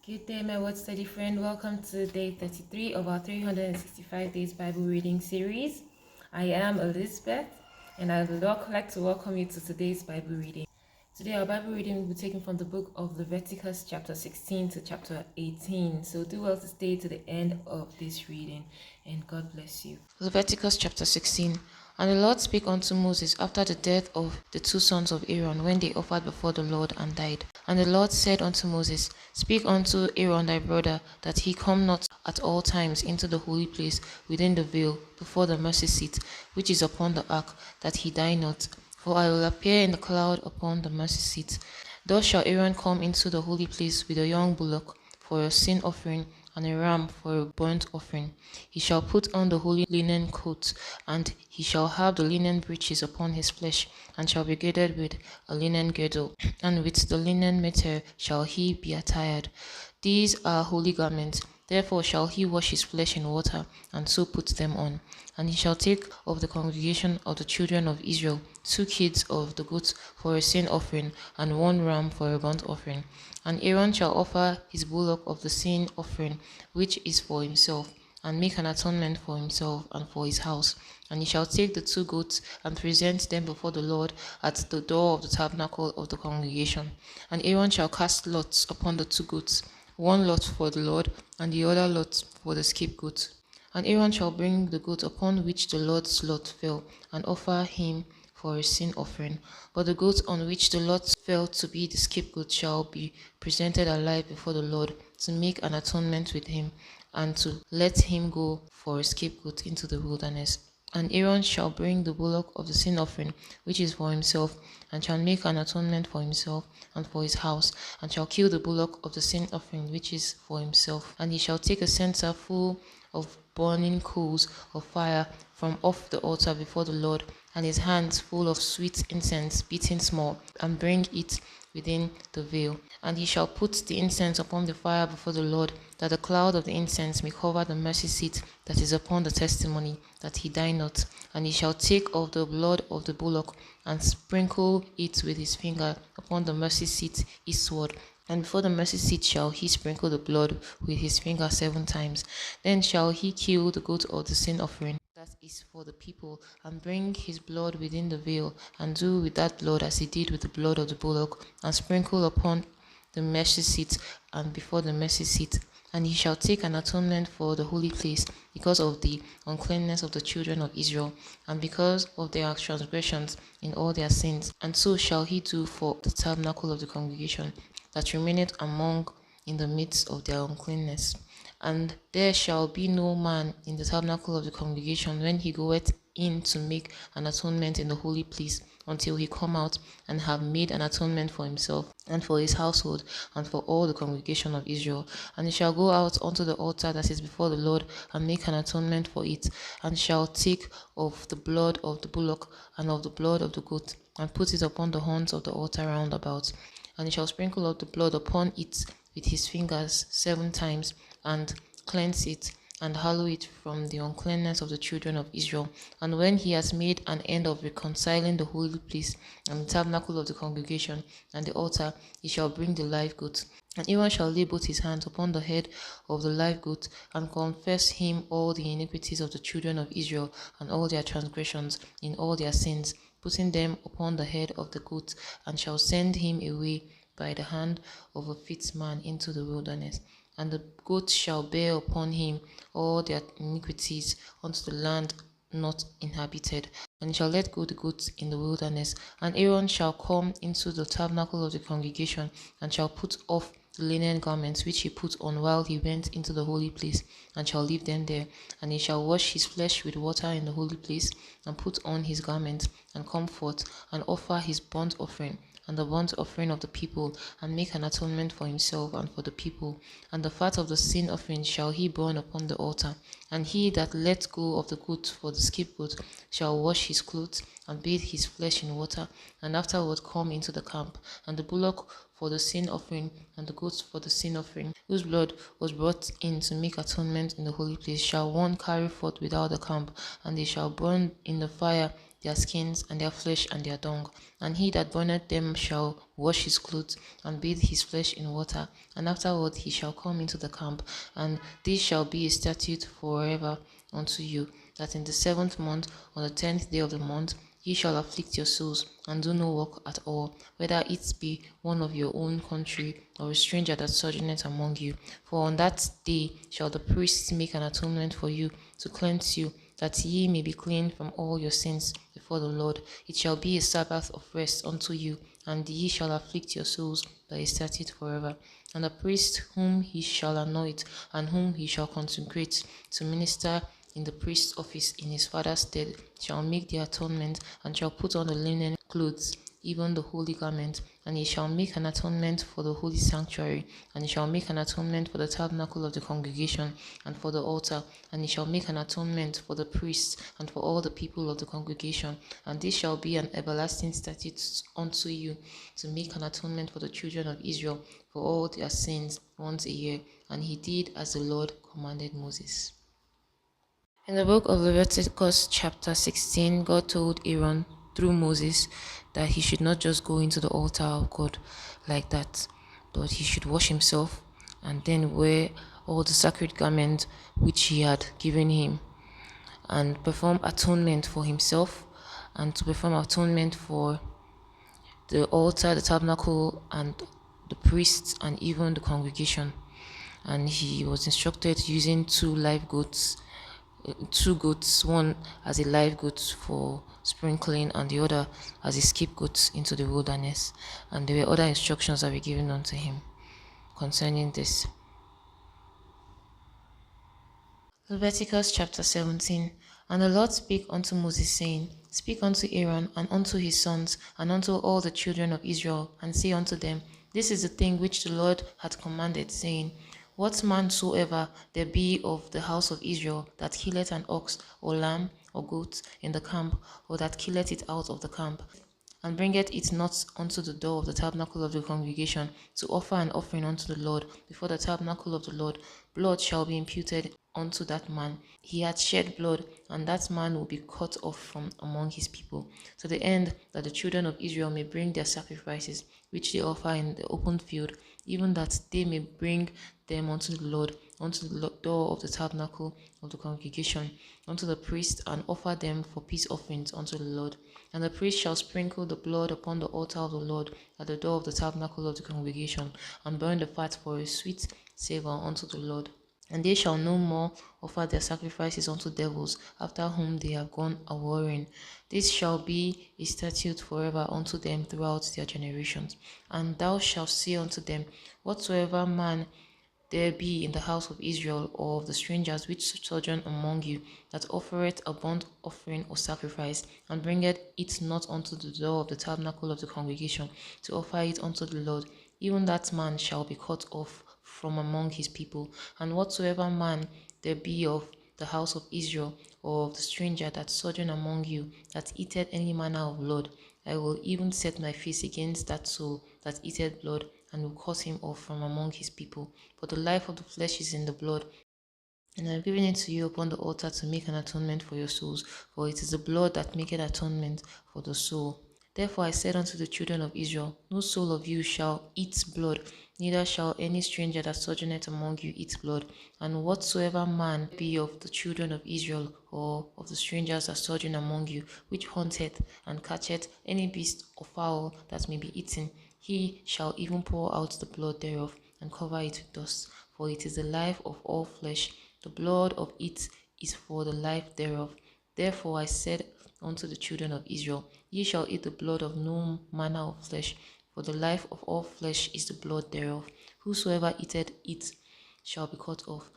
Good day, my word study friend. Welcome to day 33 of our 365 days Bible reading series. I am Elizabeth, and I would like to welcome you to today's Bible reading. Today, our Bible reading will be taken from the book of Leviticus, chapter 16 to chapter 18. So, do well to stay to the end of this reading, and God bless you. Leviticus chapter 16. And the Lord spake unto Moses after the death of the two sons of Aaron, when they offered before the Lord and died. And the Lord said unto Moses, Speak unto Aaron thy brother, that he come not at all times into the holy place within the veil, before the mercy seat, which is upon the ark, that he die not. For I will appear in the cloud upon the mercy seat. Thus shall Aaron come into the holy place with a young bullock for a sin offering, and a ram for a burnt offering. He shall put on the holy linen coat, and he shall have the linen breeches upon his flesh, and shall be girded with a linen girdle, and with the linen mitre shall he be attired. These are holy garments. Therefore shall he wash his flesh in water, and so put them on. And he shall take of the congregation of the children of Israel 2 kids of the goats for a sin offering, and 1 ram for a burnt offering. And Aaron shall offer his bullock of the sin offering, which is for himself, and make an atonement for himself and for his house. And he shall take the 2 goats and present them before the Lord at the door of the tabernacle of the congregation. And Aaron shall cast lots upon the 2 goats, 1 lot for the Lord, and the other lot for the scapegoat. And Aaron shall bring the goat upon which the Lord's lot fell, and offer him for a sin offering. But the goat on which the lot fell to be the scapegoat shall be presented alive before the Lord, to make an atonement with him, and to let him go for a scapegoat into the wilderness. And Aaron shall bring the bullock of the sin offering, which is for himself, and shall make an atonement for himself and for his house, and shall kill the bullock of the sin offering, which is for himself. And he shall take a censer full of burning coals of fire from off the altar before the Lord, and his hands full of sweet incense beaten small, and bring it within the veil. And he shall put the incense upon the fire before the Lord, that the cloud of the incense may cover the mercy seat that is upon the testimony, that he die not. And he shall take of the blood of the bullock, and sprinkle it with his finger upon the mercy seat eastward. And before the mercy seat shall he sprinkle the blood with his finger 7 times. Then shall he kill the goat of the sin offering, that is for the people, and bring his blood within the veil, and do with that blood as he did with the blood of the bullock, and sprinkle upon the mercy seat and before the mercy seat. And he shall take an atonement for the holy place, because of the uncleanness of the children of Israel, and because of their transgressions in all their sins. And so shall he do for the tabernacle of the congregation, that remaineth among in the midst of their uncleanness. And there shall be no man in the tabernacle of the congregation when he goeth in to make an atonement in the holy place, until he come out and have made an atonement for himself and for his household and for all the congregation of Israel. And he shall go out unto the altar that is before the Lord, and make an atonement for it, and shall take of the blood of the bullock and of the blood of the goat, and put it upon the horns of the altar round about. And he shall sprinkle out the blood upon it with his fingers 7 times, and cleanse it, and hallow it from the uncleanness of the children of Israel. And when he has made an end of reconciling the holy place, and the tabernacle of the congregation, and the altar, he shall bring the live goat. And Aaron shall lay both his hands upon the head of the live goat, and confess him all the iniquities of the children of Israel, and all their transgressions in all their sins, putting them upon the head of the goat, and shall send him away by the hand of a fit man into the wilderness. And the goat shall bear upon him all their iniquities unto the land not inhabited. And he shall let go the goats in the wilderness. And Aaron shall come into the tabernacle of the congregation, and shall put off the linen garments which he put on while he went into the holy place, and shall leave them there. And he shall wash his flesh with water in the holy place, and put on his garments, and come forth, and offer his burnt offering, and the burnt offering of the people, and make an atonement for himself and for the people. And the fat of the sin offering shall he burn upon the altar. And he that let go of the goat for the scapegoat shall wash his clothes, and bathe his flesh in water, and afterward come into the camp. And the bullock for the sin offering, and the goats for the sin offering, whose blood was brought in to make atonement in the holy place, shall one carry forth without the camp, and they shall burn in the fire their skins, and their flesh, and their dung. And he that burneth them shall wash his clothes, and bathe his flesh in water, and afterward he shall come into the camp. And this shall be a statute forever unto you, that in the 7th month, on the 10th day of the month, ye shall afflict your souls, and do no work at all, whether it be one of your own country, or a stranger that sojourneth among you. For on that day shall the priests make an atonement for you, to cleanse you, that ye may be clean from all your sins before the Lord. It shall be a Sabbath of rest unto you, and ye shall afflict your souls by a statute forever. And the priest whom he shall anoint, and whom he shall consecrate to minister in the priest's office in his father's stead, shall make the atonement, and shall put on the linen clothes, even the holy garment. And he shall make an atonement for the holy sanctuary, and he shall make an atonement for the tabernacle of the congregation, and for the altar, and he shall make an atonement for the priests, and for all the people of the congregation. And this shall be an everlasting statute unto you, to make an atonement for the children of Israel for all their sins once a year. And he did as the Lord commanded Moses. In the book of Leviticus chapter 16, God told Aaron through Moses that he should not just go into the altar of God like that, but he should wash himself and then wear all the sacred garments which he had given him, and perform atonement for himself, and to perform atonement for the altar, the tabernacle, and the priests, and even the congregation. And he was instructed using two goats, one as a live goat for sprinkling and the other as a scapegoat into the wilderness. And there were other instructions that were given unto him concerning this. Leviticus chapter 17. And the Lord spake unto Moses, saying, Speak unto Aaron, and unto his sons, and unto all the children of Israel, and say unto them, This is the thing which the Lord hath commanded, saying, What man soever there be of the house of Israel that killeth an ox, or lamb, or goat in the camp, or that killeth it out of the camp, and bringeth it not unto the door of the tabernacle of the congregation, to offer an offering unto the Lord before the tabernacle of the Lord, blood shall be imputed unto that man. He hath shed blood, and that man will be cut off from among his people, to the end that the children of Israel may bring their sacrifices, which they offer in the open field, even that they may bring them unto the Lord, unto the door of the tabernacle of the congregation, unto the priest, and offer them for peace offerings unto the Lord. And the priest shall sprinkle the blood upon the altar of the Lord at the door of the tabernacle of the congregation, and burn the fat for a sweet savour unto the Lord. And they shall no more offer their sacrifices unto devils, after whom they have gone a-warring. This shall be a statute forever unto them throughout their generations. And thou shalt say unto them, Whatsoever man there be in the house of Israel, or of the strangers which sojourn among you, that offereth a burnt offering or sacrifice, and bringeth it not unto the door of the tabernacle of the congregation, to offer it unto the Lord, even that man shall be cut off from among his people. And whatsoever man there be of the house of Israel, or of the stranger that sojourn among you, that eateth any manner of blood, I will even set my face against that soul that eateth blood, and will cut him off from among his people. For the life of the flesh is in the blood, and I have given it to you upon the altar to make an atonement for your souls, for it is the blood that maketh atonement for the soul. Therefore I said unto the children of Israel, No soul of you shall eat blood, neither shall any stranger that sojourneth among you eat blood. And whatsoever man be of the children of Israel, or of the strangers that sojourn among you, which hunteth and catcheth any beast or fowl that may be eaten, he shall even pour out the blood thereof, and cover it with dust. For it is the life of all flesh, the blood of it is for the life thereof. Therefore I said unto the children of Israel, Ye shall eat the blood of no manner of flesh, for the life of all flesh is the blood thereof. Whosoever eateth it shall be cut off.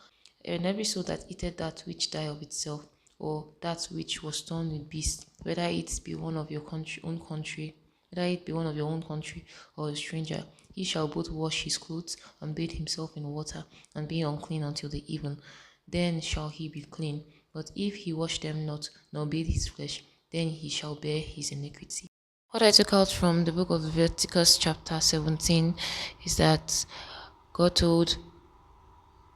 And every soul that eateth that which die of itself, or that which was torn with beasts, whether it be one of your own country, whether it be one of your own country, or a stranger, he shall both wash his clothes, and bathe himself in water, and be unclean until the even. Then shall he be clean. But if he wash them not, nor bathe his flesh, then he shall bear his iniquity. What I took out from the book of Leviticus chapter 17 is that God told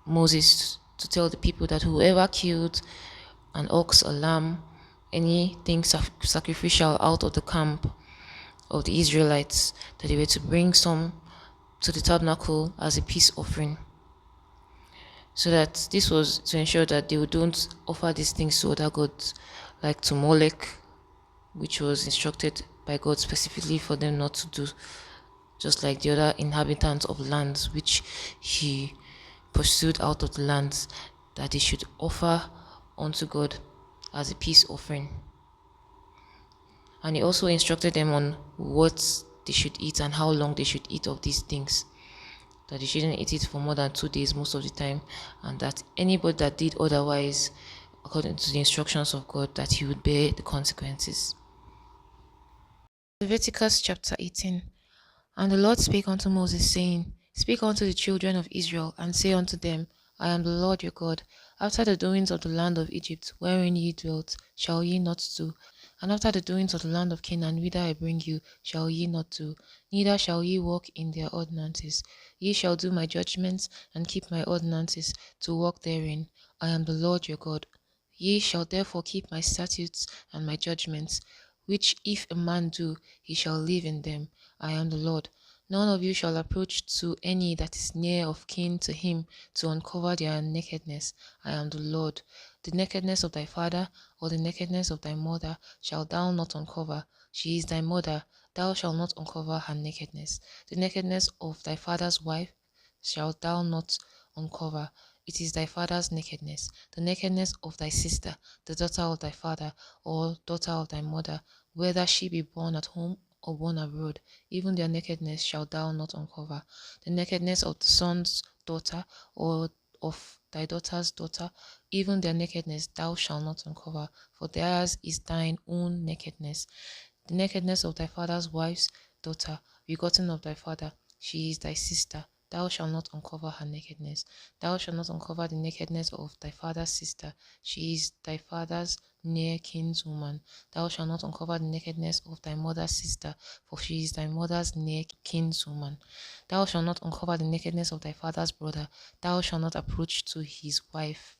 Moses to tell the people that whoever killed an ox, a lamb, anything sacrificial out of the camp of the Israelites, that they were to bring some to the tabernacle as a peace offering. So that this was to ensure that they don't offer these things to other gods, like to Molech, which was instructed by God specifically for them not to do, just like the other inhabitants of lands which he pursued out of the lands, that they should offer unto God as a peace offering. And he also instructed them on what they should eat and how long they should eat of these things, that they shouldn't eat it for more than 2 days most of the time, and that anybody that did otherwise according to the instructions of God, that he would bear the consequences. Leviticus chapter 18. And the Lord spake unto Moses, saying, Speak unto the children of Israel, and say unto them, I am the Lord your God. After the doings of the land of Egypt, wherein ye dwelt, shall ye not do, and after the doings of the land of Canaan, whither I bring you, shall ye not do, neither shall ye walk in their ordinances. Ye shall do my judgments, and keep my ordinances, to walk therein. I am the Lord your God. Ye shall therefore keep my statutes and my judgments, which if a man do, he shall live in them. I am the Lord. None of you shall approach to any that is near of kin to him to uncover their nakedness. I am the Lord. The nakedness of thy father or the nakedness of thy mother shalt thou not uncover. She is thy mother. Thou shalt not uncover her nakedness. The nakedness of thy father's wife shalt thou not uncover. It is thy father's nakedness. The nakedness of thy sister, the daughter of thy father, or daughter of thy mother, whether she be born at home or born abroad, even their nakedness shalt thou not uncover. The nakedness of the son's daughter, or of thy daughter's daughter, even their nakedness thou shalt not uncover, for theirs is thine own nakedness. The nakedness of thy father's wife's daughter, begotten of thy father, she is thy sister. Thou shalt not uncover her nakedness. Thou shalt not uncover the nakedness of thy father's sister. She is thy father's near kinswoman. Thou shalt not uncover the nakedness of thy mother's sister, for she is thy mother's near kinswoman. Thou shalt not uncover the nakedness of thy father's brother. Thou shalt not approach to his wife.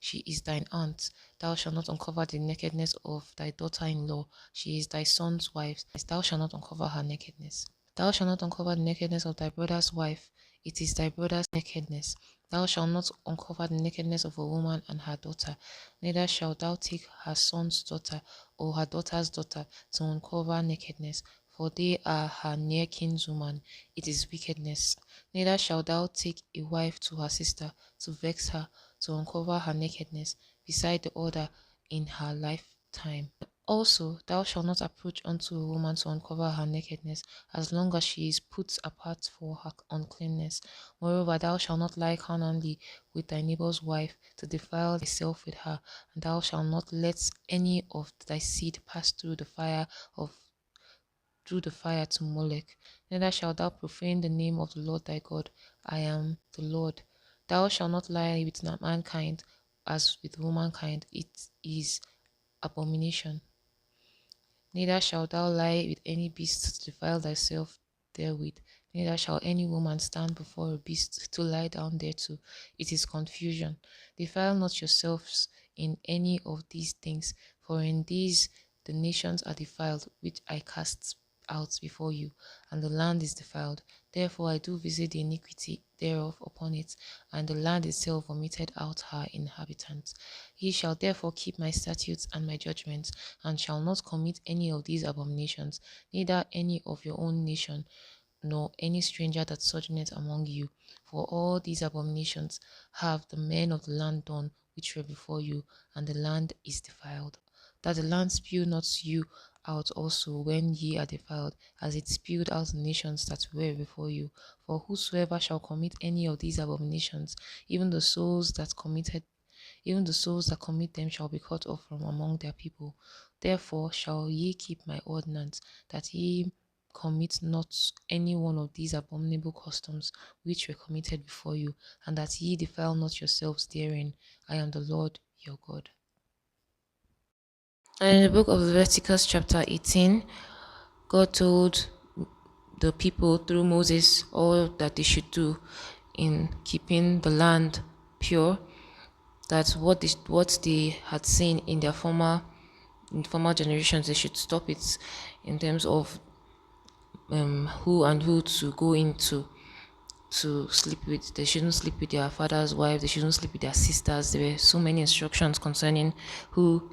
She is thine aunt. Thou shalt not uncover the nakedness of thy daughter-in-law. She is thy son's wife. Thou shalt not uncover her nakedness. Thou shalt not uncover the nakedness of thy brother's wife. It is thy brother's nakedness. Thou shalt not uncover the nakedness of a woman and her daughter. Neither shalt thou take her son's daughter or her daughter's daughter to uncover nakedness, for they are her near kinswoman. It is wickedness. Neither shalt thou take a wife to her sister to vex her, to uncover her nakedness, beside the order in her lifetime. Also, thou shalt not approach unto a woman to uncover her nakedness, as long as she is put apart for her uncleanness. Moreover, thou shalt not lie carnally with thy neighbor's wife, to defile thyself with her, and thou shalt not let any of thy seed pass through the fire to Molech. Neither shalt thou profane the name of the Lord thy God. I am the Lord. Thou shalt not lie with mankind as with womankind. It is abomination. Neither shalt thou lie with any beast to defile thyself therewith. Neither shall any woman stand before a beast to lie down thereto. It is confusion. Defile not yourselves in any of these things, for in these the nations are defiled, which I cast out before you, and the land is defiled. Therefore I do visit the iniquity thereof upon it, and the land itself vomited out her inhabitants. Ye shall therefore keep my statutes and my judgments, and shall not commit any of these abominations, neither any of your own nation, nor any stranger that sojourneth among you. For all these abominations have the men of the land done, which were before you, and the land is defiled. That the land spew not you out also when ye are defiled, as it spewed out the nations that were before you. For whosoever shall commit any of these abominations, even the souls that commit them shall be cut off from among their people. Therefore shall ye keep my ordinance, that ye commit not any one of these abominable customs which were committed before you, and that ye defile not yourselves therein. I am the Lord your God. And in the book of Leviticus chapter 18, God told the people through Moses all that they should do in keeping the land pure, that what they had seen in their former in former generations they should stop it in terms of who and who to go into to sleep with. They shouldn't sleep with their father's wife, they shouldn't sleep with their sisters. There were so many instructions concerning who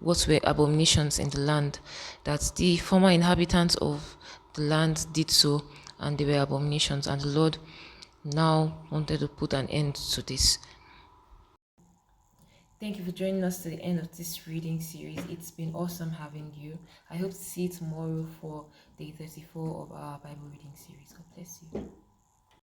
what were abominations in the land, that the former inhabitants of the land did so, and they were abominations, and the Lord now wanted to put an end to this. Thank you for joining us to the end of this reading series. It's been awesome having you. I hope to see you tomorrow for day 34 of our Bible reading series. God bless you.